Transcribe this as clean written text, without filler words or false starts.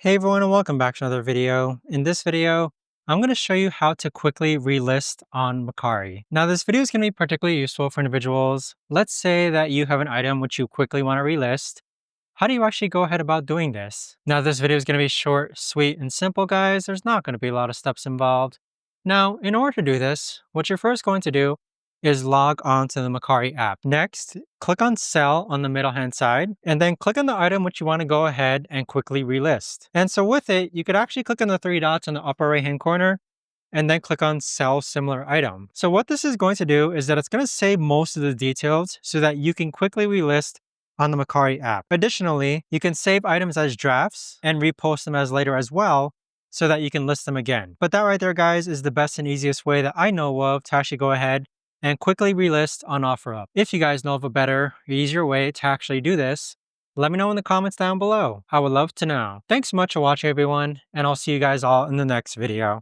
Hey everyone and welcome back to another video. In this video, I'm going to show you how to quickly relist on Mercari. Now this video is going to be particularly useful for individuals. Let's say that you have an item which you quickly want to relist. How do you actually go ahead about doing this? Now this video is going to be short, sweet, and simple, guys. There's not going to be a lot of steps involved. Now, in order to do this, what you're first going to do is log on to the Mercari app. Next, click on Sell on the middle hand side, and then click on the item which you want to go ahead and quickly relist. And so with it, you could actually click on the three dots in the upper right hand corner, and then click on Sell Similar Item. So what this is going to do is that it's going to save most of the details so that you can quickly relist on the Mercari app. Additionally, you can save items as drafts and repost them as later as well, so that you can list them again. But that right there, guys, is the best and easiest way that I know of to actually go ahead and quickly relist on OfferUp. If you guys know of a better, easier way to actually do this, let me know in the comments down below. I would love to know. Thanks so much for watching, everyone, and I'll see you guys all in the next video.